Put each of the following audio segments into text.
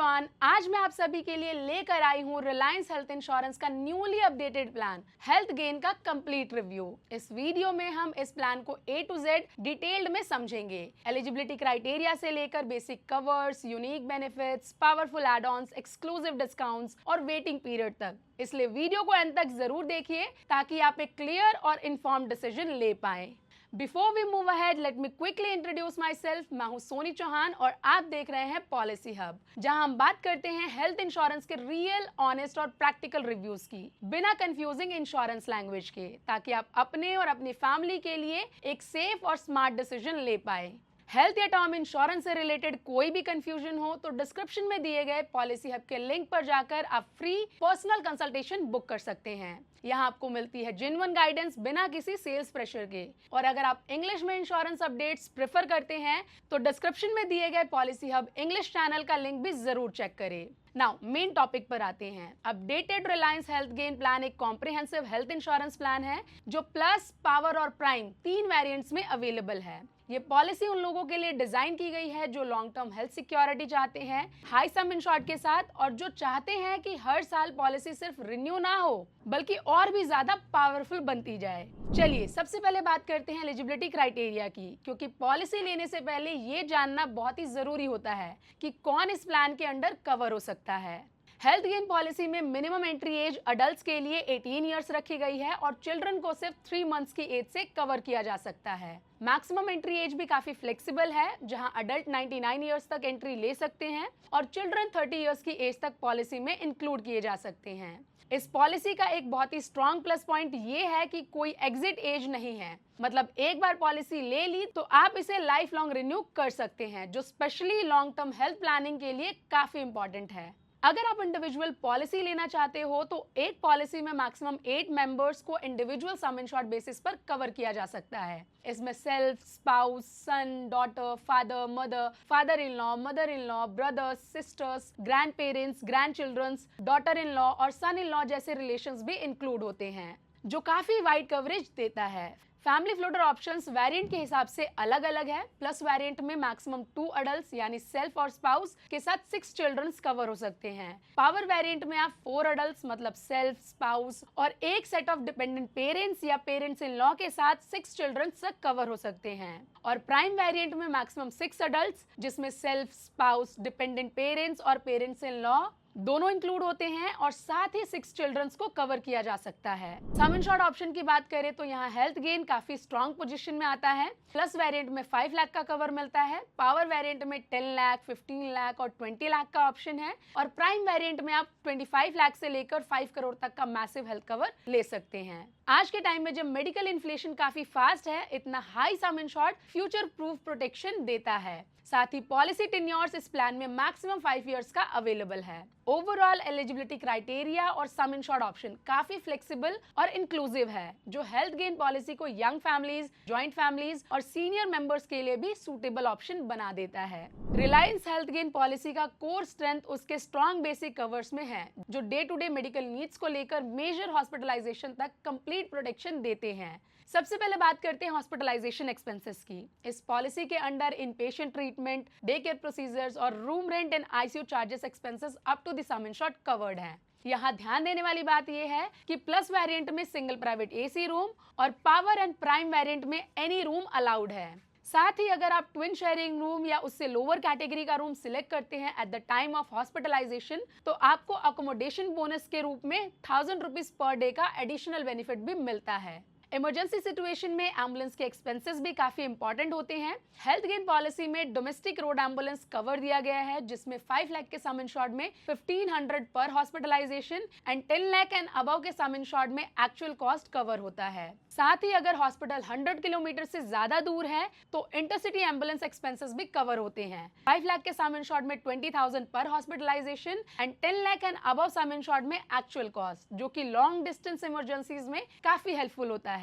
Everyone, आज मैं आप सभी के लिए लेकर आई हूँ रिलायंस हेल्थ इंश्योरेंस का newly updated plan health gain का कंप्लीट रिव्यू। इस वीडियो में हम इस प्लान को A to Z डिटेल्ड में समझेंगे। एलिजिबिलिटी क्राइटेरिया से लेकर basic covers, unique benefits, powerful add ons, exclusive discounts और वेटिंग पीरियड तक। इसलिए वीडियो को अंत तक जरूर देखिए ताकि आप एक क्लियर और इन्फॉर्म्ड डिसीजन ले पाएं। Before we move ahead, let me quickly introduce myself. मैं हूं सोनी चौहान और आप देख रहे हैं पॉलिसी हब, जहां हम बात करते हैं हेल्थ इंश्योरेंस के रियल, ऑनेस्ट और प्रैक्टिकल रिव्यूज की, बिना कंफ्यूजिंग इंश्योरेंस लैंग्वेज के, ताकि आप अपने और अपनी फैमिली के लिए एक सेफ और स्मार्ट डिसीजन ले पाए। हेल्थ या टर्म इंश्योरेंस से रिलेटेड कोई भी कंफ्यूजन हो तो डिस्क्रिप्शन में दिए गए पॉलिसी हब के लिंक पर जाकर आप फ्री पर्सनल कंसल्टेशन बुक कर सकते हैं। यहाँ आपको मिलती है जेन्युइन गाइडेंस बिना किसी सेल्स प्रेशर के। और अगर आप इंग्लिश में इंश्योरेंस अपडेट्स प्रेफर करते हैं तो डिस्क्रिप्शन में दिए गए पॉलिसी हब इंग्लिश चैनल का लिंक भी जरूर चेक करें। नाउ मेन टॉपिक पर आते हैं। Updated Reliance health gain plan एक कॉम्प्रिहेंसिव हेल्थ इंश्योरेंस प्लान है जो प्लस, पावर और प्राइम 3 वेरिएंट्स में अवेलेबल है। ये पॉलिसी उन लोगों के लिए डिजाइन की गई है जो लॉन्ग टर्म हेल्थ सिक्योरिटी चाहते हैं हाई सम इंश्योर्ड के साथ, और जो चाहते हैं कि हर साल पॉलिसी सिर्फ रिन्यू ना हो बल्कि और भी ज्यादा पावरफुल बनती जाए। चलिए सबसे पहले बात करते हैं एलिजिबिलिटी क्राइटेरिया की, क्योंकि पॉलिसी लेने से पहले ये जानना बहुत ही जरूरी होता है कि कौन इस प्लान के अंडर कवर हो सकता है। हेल्थ गेन पॉलिसी में मिनिमम एंट्री एज अडल्ट्स के लिए 18 इयर्स रखी गई है और चिल्ड्रन को सिर्फ 3 मंथ्स की एज से कवर किया जा सकता है। मैक्सिमम एंट्री एज भी काफी फ्लेक्सिबल है, जहां अडल्ट 99 इयर्स तक एंट्री ले सकते हैं और चिल्ड्रन 30 इयर्स की एज तक पॉलिसी में इंक्लूड किए जा सकते हैं। इस पॉलिसी का एक बहुत ही स्ट्रॉन्ग प्लस पॉइंट ये है कि कोई एग्जिट एज नहीं है, मतलब एक बार पॉलिसी ले ली तो आप इसे लाइफ लॉन्ग रिन्यू कर सकते हैं, जो specially long term health planning के लिए काफी इंपॉर्टेंट है। अगर आप इंडिविजुअल पॉलिसी लेना चाहते हो तो एक पॉलिसी में मैक्सिमम 8 मेंबर्स को इंडिविजुअल सम इंश्योर्ड बेसिस पर कवर किया जा सकता है। इसमें self, spouse, sun, daughter, father, mother, father in law, mother in law, brothers, sisters, grand parents, grand children's, daughter in law और सन इन लॉ जैसे रिलेशंस भी इंक्लूड होते हैं, जो काफी वाइड कवरेज देता है। फैमिली फ्लोटर ऑप्शंस वेरिएंट के हिसाब से अलग अलग है। प्लस वेरिएंट में मैक्सिमम 2 अडल्ट्स यानी सेल्फ और स्पाउस के साथ 6 चिल्ड्रंस कवर हो सकते हैं। पावर वेरिएंट में आप 4 अडल्ट्स मतलब सेल्फ, स्पाउस और एक सेट ऑफ डिपेंडेंट पेरेंट्स या पेरेंट्स इन लॉ के साथ 6 चिल्ड्रंस तक कवर हो सकते हैं। और प्राइम वेरिएंट में मैक्सिमम 6 अडल्ट्स जिसमें सेल्फ, स्पाउस, डिपेंडेंट पेरेंट्स और पेरेंट्स इन लॉ दोनों इंक्लूड होते हैं और साथ ही 6 चिल्ड्रंस को कवर किया जा सकता है। सम इंश्योर्ड ऑप्शन की बात करें तो यहाँ हेल्थ गेन काफी स्ट्रॉन्ग पोजीशन में आता है। प्लस वेरिएंट में 5 लाख का कवर मिलता है, पावर वेरिएंट में 10 लाख, 15 लाख और 20 लाख का ऑप्शन है, और प्राइम वेरिएंट में आप 25 लाख से लेकर 5 करोड़ तक का मैसिव हेल्थ कवर ले सकते हैं। आज के टाइम में जब मेडिकल इन्फ्लेशन काफी फास्ट है, इतना high sum insured future proof protection देता है। साथ ही पॉलिसी टेन्योर्स इस प्लान में मैक्सिमम 5 इयर्स का अवेलेबल है। ओवरऑल एलिजिबिलिटी क्राइटेरिया और सम इंश्योर्ड ऑप्शन काफी फ्लेक्सिबल और इंक्लूसिव है, जो हेल्थ गेन पॉलिसी को यंग फैमिलीज, जॉइंट फैमिलीज और सीनियर मेंबर्स के लिए भी सूटेबल ऑप्शन बना देता है। रिलायंस हेल्थ गेन पॉलिसी का कोर स्ट्रेंथ उसके स्ट्रॉन्ग बेसिक कवर्स में है, जो day to day medical needs को लेकर मेजर हॉस्पिटलाइजेशन तक कंप्लीट प्रोटेक्शन देते हैं। सबसे पहले बात करते हैं हॉस्पिटलाइजेशन एक्सपेंसेस की। इस पॉलिसी के under inpatient treatment, day care procedures और room rent and ICU charges expenses up to the sum insured covered हैं। यहाँ ध्यान देने वाली बात यह है कि प्लस वेरिएंट में सिंगल प्राइवेट एसी रूम और पावर एंड प्राइम वेरिएंट में एनी रूम अलाउड है। साथ ही अगर आप ट्विन शेयरिंग रूम या उससे लोअर कैटेगरी का रूम सिलेक्ट करते हैं at the time of hospitalisation तो आपको अकोमोडेशन बोनस के रूप में 1000 रुपीज पर डे का एडिशनल बेनिफिट भी मिलता है। इमरजेंसी सिचुएशन में एम्बुलेंस के एक्सपेंसेस भी काफी इंपॉर्टेंट होते हैं। हेल्थ गेन पॉलिसी में डोमेस्टिक रोड एम्बुलेंस कवर दिया गया है, जिसमें 5 लाख के सम इंश्योर्ड में 1500 पर hospitalisation and 10 lakh and above के सम इंश्योर्ड में एक्चुअल कॉस्ट कवर होता है। साथ ही अगर हॉस्पिटल 100 किलोमीटर से ज्यादा दूर है तो इंटरसिटी एम्बुलेंस एक्सपेंसेस भी कवर होते हैं। 5 लाख के सम इंश्योर्ड में 20,000 पर hospitalisation and 10 lakh and above sum insured में एक्चुअल कॉस्ट, जो कि लॉन्ग डिस्टेंस इमरजेंसीज में काफी हेल्पफुल होता है।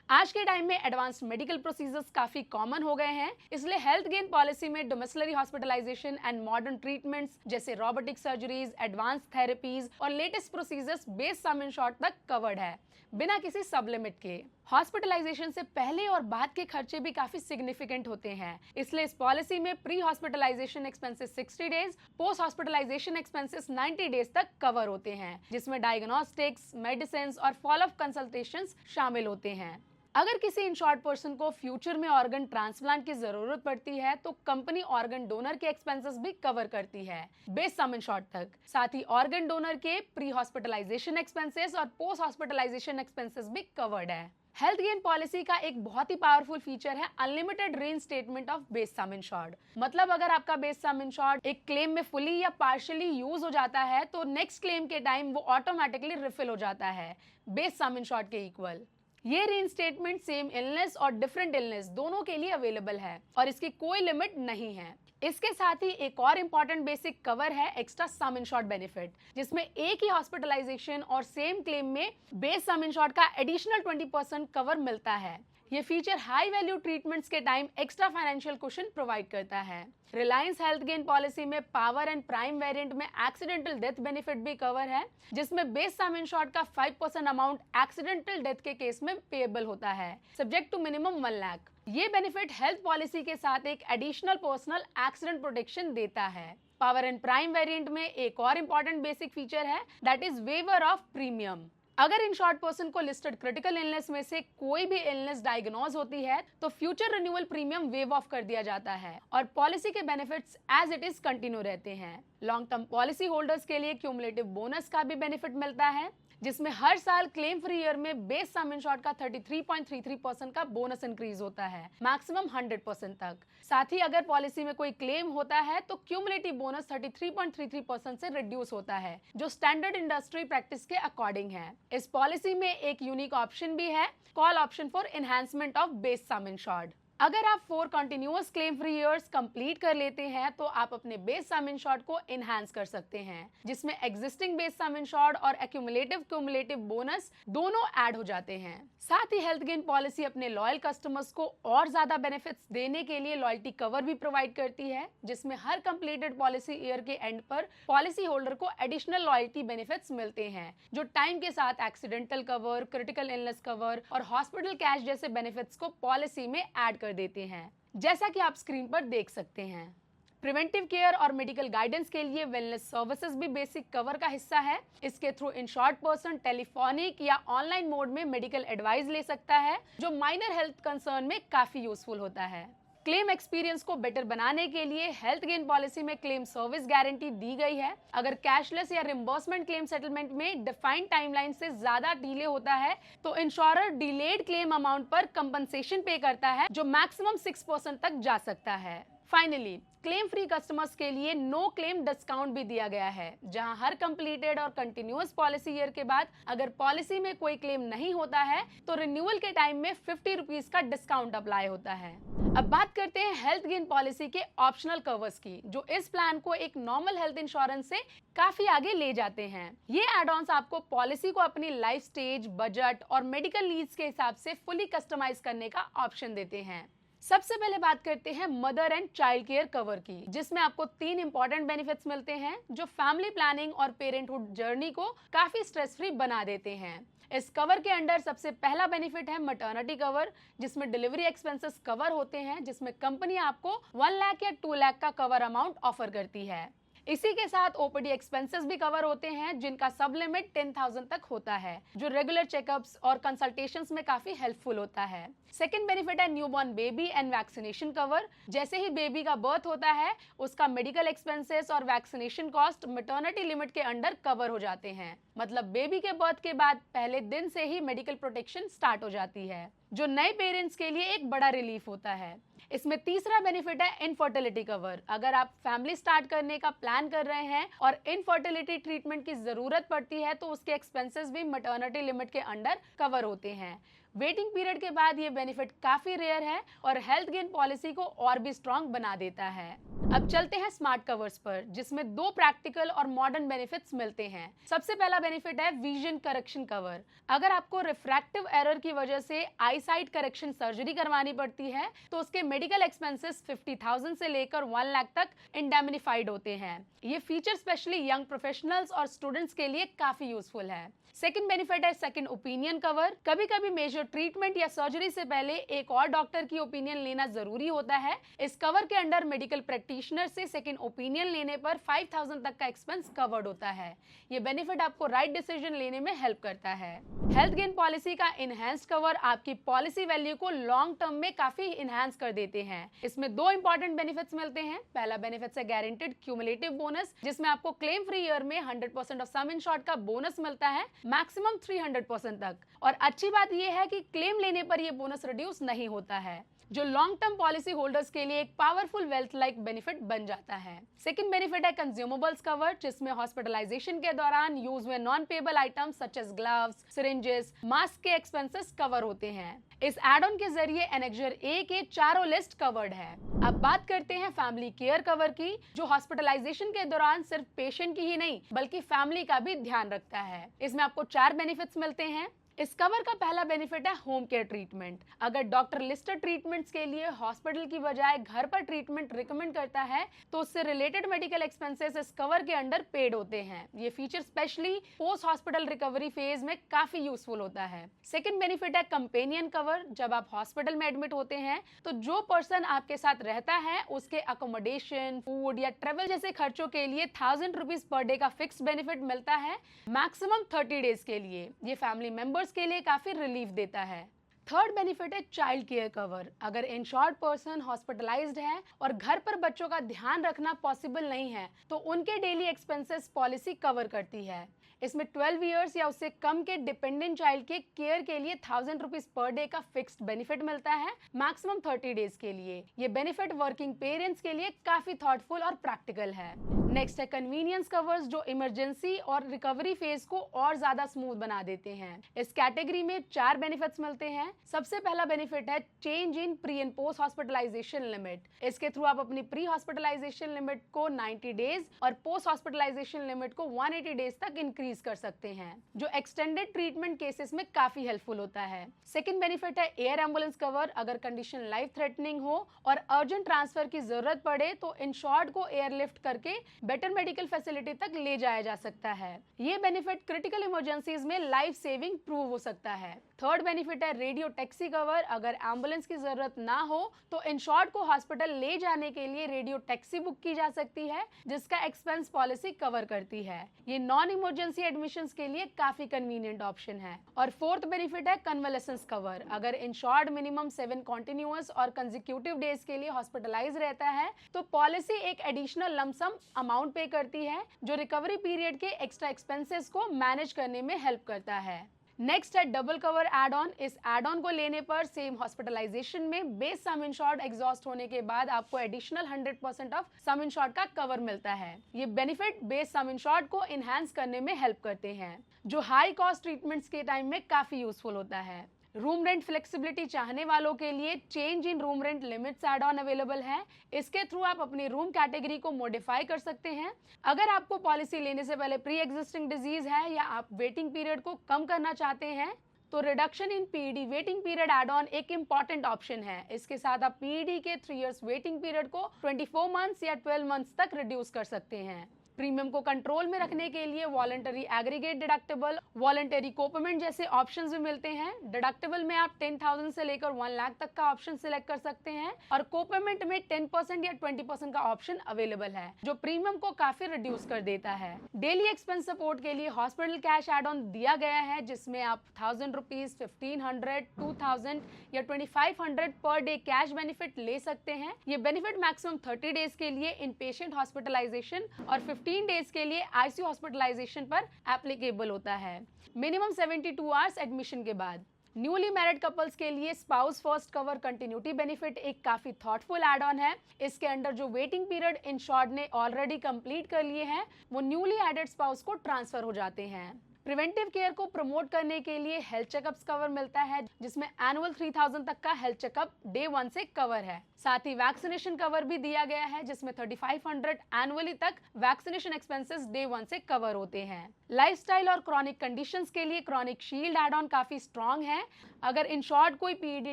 आज के टाइम में एडवांस्ड मेडिकल प्रोसीजर्स काफी कॉमन हो गए हैं, इसलिए हेल्थ गेन पॉलिसी में डोमेस्टिलरी हॉस्पिटलाइजेशन एंड मॉडर्न ट्रीटमेंट्स जैसे रोबोटिक सर्जरीज, एडवांस थेरेपीज और latest procedures base sum insured तक कवर्ड है, बिना किसी सब लिमिट के। हॉस्पिटलाइजेशन से पहले और बाद के खर्चे भी काफी सिग्निफिकेंट होते हैं, इसलिए इस पॉलिसी में pre hospitalisation expenses 60 days, post hospitalisation expenses 90 days तक कवर होते हैं, जिसमें डायग्नोस्टिक्स, मेडिसिन और फॉलोअप कंसल्टेशंस शामिल होते हैं। अगर किसी इंश्योर्ड पर्सन को फ्यूचर में ऑर्गन ट्रांसप्लांट की जरूरत पड़ती है तो कंपनी ऑर्गन डोनर के एक्सपेंसेस भी कवर करती है बेस सम इंश्योर्ड तक। साथ ही ऑर्गन डोनर के प्री हॉस्पिटलाइजेशन एक्सपेंसेस और पोस्ट हॉस्पिटलाइजेशन एक्सपेंसेस भी कवर्ड है। हेल्थ गेन पॉलिसी का एक बहुत ही पावरफुल फीचर है unlimited reinstatement of base sum insured. मतलब अगर आपका बेस सम इंश्योर्ड एक क्लेम में फुली या पार्शियली यूज हो जाता है तो नेक्स्ट क्लेम के टाइम वो ऑटोमेटिकली रिफिल हो जाता है बेस सम इंश्योर्ड के इक्वल। ये रीइंस्टेटमेंट सेम इलनेस और डिफरेंट इलनेस दोनों के लिए अवेलेबल है और इसकी कोई लिमिट नहीं है। इसके साथ ही एक और इम्पॉर्टेंट बेसिक कवर है एक्स्ट्रा सम इंश्योर्ड बेनिफिट, जिसमें एक ही हॉस्पिटलाइजेशन और सेम क्लेम में बेस सम इंश्योर्ड का एडिशनल 20% कवर मिलता है। ये फीचर हाई वैल्यू ट्रीटमेंट्स के time extra financial cushion provide करता है। रिलायंस हेल्थ गेन पॉलिसी में पावर एंड प्राइम वेरिएंट में एक्सीडेंटल डेथ बेनिफिट भी कवर है, जिसमें बेस सम इंश्योर्ड का 5% अमाउंट एक्सीडेंटल डेथ के केस में पेएबल होता है, सब्जेक्ट टू मिनिमम 1 लाख। ये बेनिफिट हेल्थ पॉलिसी के साथ एक एडिशनल पर्सनल एक्सीडेंट प्रोटेक्शन देता है। पावर एंड प्राइम वेरिएंट में एक और इम्पॉर्टेंट बेसिक फीचर है, that is waiver of premium. अगर इंश्योर्ड पर्सन को लिस्टेड क्रिटिकल इलनेस में से कोई भी इलनेस डायग्नोज होती है तो future renewal premium waive off कर दिया जाता है और पॉलिसी के benefits as it is continue रहते हैं। लॉन्ग टर्म पॉलिसी होल्डर्स के लिए क्यूमुलेटिव बोनस का भी बेनिफिट मिलता है, जिसमें हर साल क्लेम फ्री ईयर में बेस सम इंश्योर्ड का 33.33% का बोनस इंक्रीज होता है, मैक्सिमम 100% तक। साथ ही अगर पॉलिसी में कोई क्लेम होता है तो क्यूमुलेटिव बोनस 33.33% से रिड्यूस होता है, जो स्टैंडर्ड इंडस्ट्री प्रैक्टिस के अकॉर्डिंग है। इस पॉलिसी में एक यूनिक ऑप्शन भी है, call option for enhancement of base sum insured. अगर आप 4 continuous claim free years complete कर लेते हैं तो आप अपने बेस सम इंश्योर्ड को एनहांस कर सकते हैं, जिसमें एग्जिस्टिंग बेस सम इंश्योर्ड और क्यूमुलेटिव बोनस दोनों ऐड हो जाते हैं। साथ ही हेल्थ गेन पॉलिसी अपने लॉयल कस्टमर्स को और ज्यादा बेनिफिट्स देने के लिए लॉयल्टी कवर भी प्रोवाइड करती है, जिसमें हर कंप्लीटेड पॉलिसी ईयर के एंड पर पॉलिसी होल्डर को एडिशनल लॉयल्टी बेनिफिट्स मिलते हैं, जो टाइम के साथ accidental cover, critical illness cover और हॉस्पिटल कैश जैसे बेनिफिट्स को पॉलिसी में ऐड कर देते हैं, जैसा कि आप स्क्रीन पर देख सकते हैं। प्रिवेंटिव केयर और मेडिकल गाइडेंस के लिए वेलनेस सर्विसेज भी बेसिक कवर का हिस्सा है। इसके थ्रू इंश्योर्ड पर्सन टेलीफोनिक या ऑनलाइन मोड में मेडिकल एडवाइस ले सकता है, जो माइनर हेल्थ कंसर्न में काफी यूजफुल होता है। क्लेम एक्सपीरियंस को बेटर बनाने के लिए हेल्थ गेन पॉलिसी में क्लेम सर्विस गारंटी दी गई है। अगर कैशलेस या रिम्बर्समेंट क्लेम सेटलमेंट में डिफाइंड टाइमलाइन से ज्यादा डिले होता है तो इंश्योरर डिलेड क्लेम अमाउंट पर कंपनसेशन पे करता है, जो मैक्सिमम 6% तक जा सकता है। फाइनली क्लेम फ्री कस्टमर्स के लिए नो क्लेम डिस्काउंट भी दिया गया है, जहां हर कंप्लीटेड और कंटिन्यूअस पॉलिसी ईयर के बाद अगर पॉलिसी में कोई क्लेम नहीं होता है तो रिन्यूअल के टाइम में 50 रुपीज का डिस्काउंट अप्लाई होता है। अब बात करते हैं हेल्थ गेन पॉलिसी के ऑप्शनल कवर्स की, जो इस प्लान को एक नॉर्मल हेल्थ इंश्योरेंस से काफी आगे ले जाते हैं। ये एड ऑन्स आपको पॉलिसी को अपनी लाइफ स्टेज, बजट और मेडिकल नीड्स के हिसाब से फुली कस्टमाइज करने का ऑप्शन देते हैं। सबसे पहले बात करते हैं mother and child care cover की, जिसमें आपको 3 इंपॉर्टेंट बेनिफिट्स मिलते हैं, जो फैमिली प्लानिंग और पेरेंटहुड जर्नी को काफी स्ट्रेस फ्री बना देते हैं। इस कवर के अंडर सबसे पहला बेनिफिट है मैटरनिटी कवर, जिसमें डिलीवरी एक्सपेंसेस कवर होते हैं, जिसमें कंपनी आपको 1 लाख या 2 लाख का कवर अमाउंट ऑफर करती है। इसी के साथ ओपीडी एक्सपेंसेस भी कवर होते हैं, जिनका सब लिमिट 10,000 तक होता है, जो रेगुलर चेकअप्स और कंसल्टेशंस में काफी हेल्पफुल होता है। सेकंड बेनिफिट है newborn baby and vaccination cover. जैसे ही बेबी का बर्थ होता है, उसका मेडिकल एक्सपेंसेस और वैक्सीनेशन कॉस्ट मैटरनिटी लिमिट के अंडर कवर हो जाते हैं। मतलब बेबी के बर्थ के बाद पहले दिन से ही मेडिकल प्रोटेक्शन स्टार्ट हो जाती है, जो नए पेरेंट्स के लिए एक बड़ा रिलीफ होता है। इसमें तीसरा बेनिफिट है इनफर्टिलिटी कवर। अगर आप फैमिली स्टार्ट करने का प्लान कर रहे हैं और इनफर्टिलिटी ट्रीटमेंट की जरूरत पड़ती है तो उसके एक्सपेंसेस भी मैटरनिटी लिमिट के अंडर कवर होते हैं। वेटिंग पीरियड के बाद ये बेनिफिट काफी रेयर है और हेल्थ गेन पॉलिसी को और भी स्ट्रॉन्ग बना देता है। अब चलते हैं स्मार्ट कवर्स पर, जिसमें 2 प्रैक्टिकल और मॉडर्न बेनिफिट्स मिलते हैं। सबसे पहला बेनिफिट है विजन करेक्शन कवर। अगर आपको रिफ्रैक्टिव एरर की वजह से आई साइट करेक्शन सर्जरी करवानी पड़ती है तो उसके मेडिकल एक्सपेंसेस 50,000 से लेकर 1 लाख तक इंडेमनिफाइड होते हैं। ये फीचर स्पेशली यंग प्रोफेशनल्स और स्टूडेंट्स के लिए काफी यूजफुल है। सेकंड बेनिफिट है सेकंड ओपिनियन कवर। कभी कभी मेजर जो ट्रीटमेंट या सर्जरी से पहले एक और डॉक्टर की ओपिनियन लेना जरूरी होता है। इस कवर के अंडर मेडिकल प्रैक्टिशनर से सेकंड ओपिनियन लेने पर 5000 तक का एक्सपेंस कवर्ड होता है। ये बेनिफिट आपको राइट डिसीजन लेने में हेल्प करता है। हेल्थ गेन पॉलिसी का इनहैंस्ड कवर आपकी पॉलिसी वैल्यू को लॉन्ग टर्म में काफी इनहैंस कर देते हैं। इसमें दो इंपॉर्टेंट बेनिफिट्स मिलते हैं। पहला बेनिफिट है गारंटेड क्यूमुलेटिव बोनस, जिसमें आपको क्लेम फ्री ईयर में 100% ऑफ सम इंश्योर्ड का बोनस मिलता है, मैक्सिमम 300% तक। और अच्छी बात यह है कि क्लेम लेने पर यह बोनस रिड्यूस नहीं होता है, जो लॉन्ग टर्म पॉलिसी होल्डर्स के लिए एक पावरफुल वेल्थ लाइक बेनिफिट बन जाता है। सेकंड बेनिफिट है कंज्यूमेबल्स कवर, जिसमें हॉस्पिटलाइजेशन के दौरान यूज हुए non payable items such as gloves, syringes, mask के एक्सपेंसेस कवर होते हैं। इस एड ऑन के जरिए एनेक्जर ए के चारों लिस्ट कवर्ड है। अब बात करते हैं फैमिली केयर कवर की, जो हॉस्पिटलाइजेशन के दौरान सिर्फ पेशेंट की ही नहीं बल्कि फैमिली का भी ध्यान रखता है। इसमें आपको 4 बेनिफिट्स मिलते हैं। इस कवर का पहला बेनिफिट है होम केयर ट्रीटमेंट। अगर डॉक्टर लिस्टेड ट्रीटमेंट्स के लिए हॉस्पिटल की बजाय घर पर ट्रीटमेंट रिकमेंड करता है तो उससे रिलेटेड मेडिकल एक्सपेंसेस इस कवर के अंडर पेड होते हैं। ये feature specially post hospital recovery phase में काफी यूजफुल होता है। सेकंड बेनिफिट है कंपेनियन कवर। जब आप हॉस्पिटल में एडमिट होते हैं तो जो पर्सन आपके साथ रहता है उसके अकोमोडेशन, फूड या ट्रेवल जैसे खर्चों के लिए 1000 रुपीज पर डे का फिक्स बेनिफिट मिलता है, मैक्सिमम 30 डेज के लिए। ये फैमिली मेंबर्स के लिए काफी रिलीफ देता है। थर्ड बेनिफिट है चाइल्ड केयर कवर। अगर इंश्योर्ड पर्सन हॉस्पिटलाइज्ड है और घर पर बच्चों का ध्यान रखना पॉसिबल नहीं है तो उनके डेली एक्सपेंसेस पॉलिसी कवर करती है। इसमें 12 इयर्स या उससे कम के डिपेंडेंट चाइल्ड के केयर के लिए 1000 रुपीज पर डे का फिक्स्ड बेनिफिट मिलता है, मैक्सिमम 30 डेज के लिए। ये बेनिफिट वर्किंग पेरेंट्स के लिए काफी थॉटफुल और प्रैक्टिकल है। नेक्स्ट है कन्वीनियंस कवर्स, जो इमरजेंसी और रिकवरी फेज को और ज्यादा स्मूथ बना देते हैं। इस कैटेगरी में 4 बेनिफिट्स मिलते हैं। सबसे पहला बेनिफिट है change in pre and post hospitalisation limit. इसके थ्रू आप अपनी प्री हॉस्पिटलाइजेशन लिमिट को 90 डेज और पोस्ट हॉस्पिटलाइजेशन लिमिट को 180 डेज तक इंक्रीज कर सकते हैं, जो एक्सटेंडेड ट्रीटमेंट केसेस में काफी हेल्पफुल होता है। सेकंड बेनिफिट है एयर एम्बुलेंस कवर। अगर कंडीशन लाइफ थ्रेटनिंग हो और अर्जेंट ट्रांसफर की जरूरत पड़े तो इंश्योर्ड को एयरलिफ्ट करके बेटर मेडिकल फैसिलिटी तक ले जाया जा सकता है। ये बेनिफिट क्रिटिकल इमरजेंसीज में लाइफ सेविंग प्रूव हो सकता है। थर्ड बेनिफिट है रेडियो टैक्सी कवर। अगर एम्बुलेंस की जरूरत ना हो तो इंश्योर्ड को हॉस्पिटल ले जाने के लिए रेडियो टैक्सी बुक की जा सकती है, जिसका एक्सपेंस पॉलिसी कवर करती है। ये नॉन इमरजेंसी एडमिशंस के लिए काफी कन्वीनियंट ऑप्शन है। और फोर्थ बेनिफिट है कन्वलेसेंस कवर। अगर इंश्योर्ड मिनिमम 7 कॉन्टिन्यूअस और कंसेक्यूटिव डेज के लिए हॉस्पिटलाइज रहता है तो पॉलिसी एक एडिशनल लमसम अमाउंट पे करती है, जो रिकवरी पीरियड के एक्स्ट्रा एक्सपेंसेस को मैनेज करने में हेल्प करता है। नेक्स्ट है डबल कवर एड ऑन। इस एड ऑन को लेने पर सेम हॉस्पिटलाइजेशन में बेस सम इंश्योर्ड एग्जॉस्ट होने के बाद आपको एडिशनल 100% ऑफ सम इंश्योर्ड का कवर मिलता है। ये बेनिफिट बेस सम इंश्योर्ड को इनहैंस करने में हेल्प करते हैं, जो हाई कॉस्ट ट्रीटमेंट्स के टाइम में काफी यूजफुल होता है। रूम रेंट फ्लेक्सिबिलिटी चाहने वालों के लिए change in room rent limits add on available है। इसके थ्रू आप अपनी रूम कैटेगरी को मॉडिफाई कर सकते हैं। अगर आपको पॉलिसी लेने से पहले प्री एग्जिस्टिंग डिजीज है या आप वेटिंग पीरियड को कम करना चाहते हैं तो reduction in PED waiting period add on एक इंपॉर्टेंट ऑप्शन है। इसके साथ आप पीईडी के 3 इयर्स वेटिंग पीरियड को 24 मंथ्स या 12 मंथ्स तक रिड्यूस कर सकते हैं। प्रीमियम को कंट्रोल में रखने के लिए वॉलंटरी एग्रीगेट डिडक्टेबल, वॉलंटरी कोपेमेंट जैसे ऑप्शंस भी मिलते हैं। डिडक्टेबल में आप 10,000 से लेकर 1 लाख तक का ऑप्शन सिलेक्ट कर सकते हैं और कोपेमेंट में 10% या 20% का ऑप्शन अवेलेबल है, जो प्रीमियम को काफी रिड्यूस कर देता है। डेली एक्सपेंस सपोर्ट के लिए हॉस्पिटल कैश एड ऑन दिया गया है, जिसमें आप 1000 रुपीज, 1500, 2000 या 2500 पर डे कैश बेनिफिट ले सकते हैं। ये बेनिफिट मैक्सिमम 30 डेज के लिए इन पेशेंट हॉस्पिटलाइजेशन और 15 डेज के लिए आईसीयू हॉस्पिटलाइजेशन पर एप्लीकेबल होता है, मिनिमम 72 आवर्स एडमिशन के बाद। न्यूली मैरिड कपल्स के लिए spouse first cover continuity benefit एक काफी थॉटफुल एड ऑन है। इसके अंडर जो वेटिंग पीरियड इंश्योर्ड ने ऑलरेडी कंप्लीट कर लिए हैं वो न्यूली एडेड स्पाउस को ट्रांसफर हो जाते हैं। प्रिवेंटिव केयर को प्रमोट करने के लिए हेल्थ चेकअप्स कवर मिलता है, जिसमें एनुअल 3000 तक का हेल्थ चेकअप डे 1 से कवर है। साथ ही वैक्सीनेशन कवर भी दिया गया है, जिसमें 3500 एनुअली तक वैक्सीनेशन एक्सपेंसेस डे 1 से कवर होते हैं। लाइफस्टाइल और क्रॉनिक कंडीशंस के लिए क्रॉनिक शील्ड एड ऑन काफी स्ट्रॉन्ग है। अगर इंश्योर्ड कोई पीईडी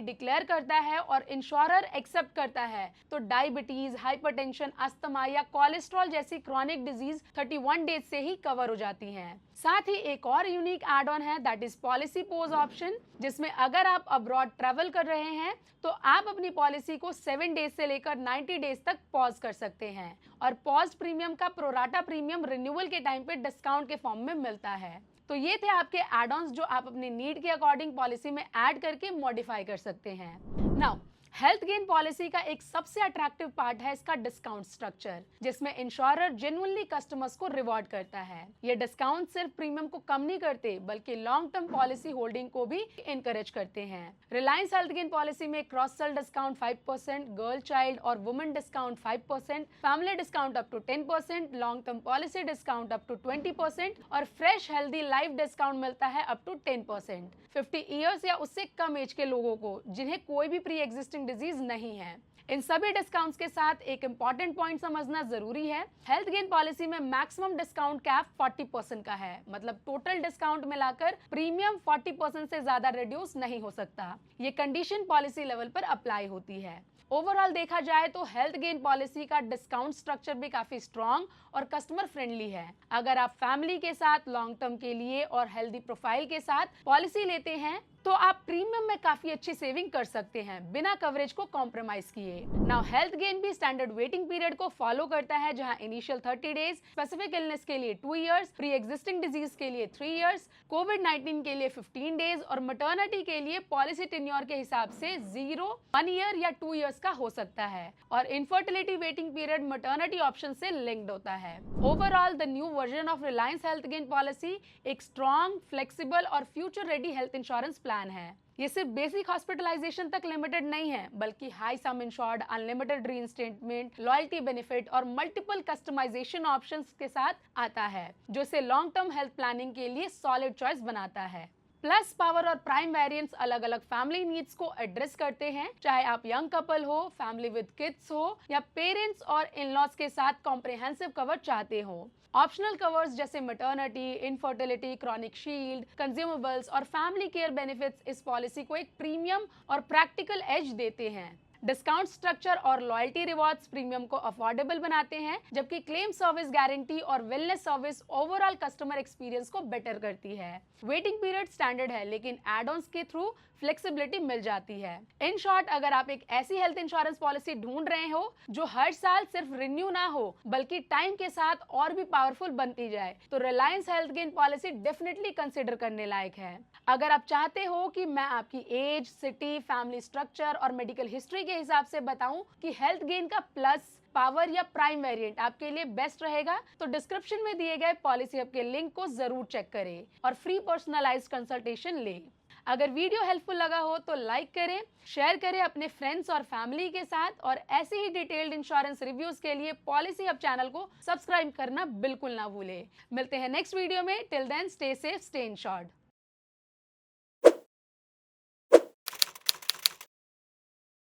डिक्लेयर करता है और इंश्योरर एक्सेप्ट करता है तो डायबिटीज, हाइपरटेंशन, अस्थमा या कोलेस्ट्रॉल जैसी क्रॉनिक डिजीज 31 डेज से ही कवर हो जाती हैं। साथ ही एक एक और यूनिक एड ऑन है, that is policy pause option, जिसमें अगर आप अब्रॉड ट्रैवल कर रहे हैं तो आप अपनी पॉलिसी को 7 डेज से लेकर 90 डेज तक पॉज कर सकते हैं और पॉज प्रीमियम का प्रोराटा प्रीमियम रिन्यूअल के टाइम पे डिस्काउंट के फॉर्म में मिलता है। तो ये थे आपके एड-ऑन्स जो आप अपनी नीड के अकॉर्डिंग पॉलिसी में ऐड करके मॉडिफाई कर सकते हैं। नाउ हेल्थ गेन पॉलिसी का एक सबसे अट्रैक्टिव पार्ट है इसका डिस्काउंट स्ट्रक्चर, जिसमें इंश्योरर जेन्युइनली कस्टमर्स को रिवॉर्ड करता है। ये डिस्काउंट सिर्फ प्रीमियम को कम नहीं करते बल्कि लॉन्ग टर्म पॉलिसी होल्डिंग को भी इनकरेज करते हैं। रिलायंस हेल्थ गेन पॉलिसी में cross sell discount 5%, girl child और women discount 5%, family discount up to 10%, long term policy discount up to 20% और फ्रेश हेल्दी लाइफ डिस्काउंट मिलता है अप टू 10%। 50 ईयर्स या उससे कम एज के लोगों को जिन्हें कोई भी प्री एग्जिस्टिंग डिजीज नहीं है। इन सभी डिस्काउंट्स के साथ एक इंपॉर्टेंट पॉइंट समझना जरूरी है, हेल्थ गेन पॉलिसी में मैक्सिमम डिस्काउंट कैप 40% का है, मतलब टोटल डिस्काउंट मिलाकर प्रीमियम 40% से ज्यादा रिड्यूस नहीं हो सकता। ये कंडीशन पॉलिसी लेवल पर अप्लाई होती है। ओवरऑल देखा जाए तो हेल्थ गेन पॉलिसी का डिस्काउंट स्ट्रक्चर भी काफी स्ट्रॉन्ग और कस्टमर फ्रेंडली है। अगर आप फैमिली के साथ लॉन्ग टर्म के लिए और हेल्दी प्रोफाइल के साथ पॉलिसी लेते हैं तो आप प्रीमियम में काफी अच्छी सेविंग कर सकते हैं बिना कवरेज को कॉम्प्रोमाइज किए। नाउ हेल्थ गेन भी स्टैंडर्ड वेटिंग पीरियड को फॉलो करता है, जहां इनिशियल 30 डेज, स्पेसिफिक इलनेस के लिए 2 इयर्स, प्री एग्जिस्टिंग डिजीज के लिए 3 इयर्स, कोविड-19 के लिए 15 डेज और मैटरनिटी के लिए पॉलिसी टेन्योर के हिसाब से 0, 1 ईयर या 2 इयर्स का हो सकता है और infertility waiting period maternity option से लिंक्ड होता है। Overall the new version of Reliance health gain policy एक स्ट्रॉन्ग, फ्लेक्सिबल और future ready health insurance plan है। ये सिर्फ बेसिक हॉस्पिटलाइजेशन तक लिमिटेड नहीं है बल्कि high sum insured, unlimited reinstatement, loyalty benefit और मल्टीपल कस्टमाइजेशन ऑप्शंस के साथ आता है, जो इसे लॉन्ग टर्म हेल्थ प्लानिंग के लिए सॉलिड चॉइस बनाता है। प्लस, पावर और प्राइम वेरिएंट्स अलग अलग फैमिली नीड्स को एड्रेस करते हैं, चाहे आप यंग कपल हो, फैमिली विद किड्स हो या पेरेंट्स और इन-लॉज के साथ कॉम्प्रिहेंसिव कवर चाहते हो। ऑप्शनल कवर्स जैसे maternity, infertility, chronic shield, consumables और फैमिली केयर बेनिफिट्स इस पॉलिसी को एक प्रीमियम और प्रैक्टिकल एज देते हैं। डिस्काउंट स्ट्रक्चर और लॉयल्टी रिवॉर्ड्स प्रीमियम को अफोर्डेबल बनाते हैं, जबकि क्लेम सर्विस गारंटी और wellness service overall customer experience को बेटर करती है। वेटिंग पीरियड स्टैंडर्ड है लेकिन एड-ऑन्स के थ्रू फ्लेक्सिबिलिटी मिल जाती है। इन शॉर्ट, अगर आप एक ऐसी हेल्थ इंश्योरेंस पॉलिसी ढूंढ रहे हो जो हर साल सिर्फ रिन्यू ना हो बल्कि टाइम के साथ और भी पावरफुल बनती जाए, तो Reliance health gain policy definitely consider करने लायक है। अगर आप चाहते हो कि मैं आपकी एज, सिटी, फैमिली स्ट्रक्चर और मेडिकल हिस्ट्री के हिसाब से बताऊं कि हेल्थ गेन का प्लस, पावर या प्राइम वेरिएंट आपके लिए बेस्ट रहेगा, तो डिस्क्रिप्शन में दिए गए पॉलिसी हब के लिंक को जरूर चेक करें और फ्री पर्सनलाइज्ड कंसल्टेशन लें। अगर वीडियो हेल्पफुल लगा हो तो लाइक करें, शेयर करें अपने फ्रेंड्स और फैमिली के साथ और ऐसे ही डिटेल्ड इंश्योरेंस रिव्यूज के लिए पॉलिसी हब चैनल को सब्सक्राइब करना बिल्कुल ना भूलें। मिलते हैं नेक्स्ट वीडियो में। Till then stay safe, stay insured.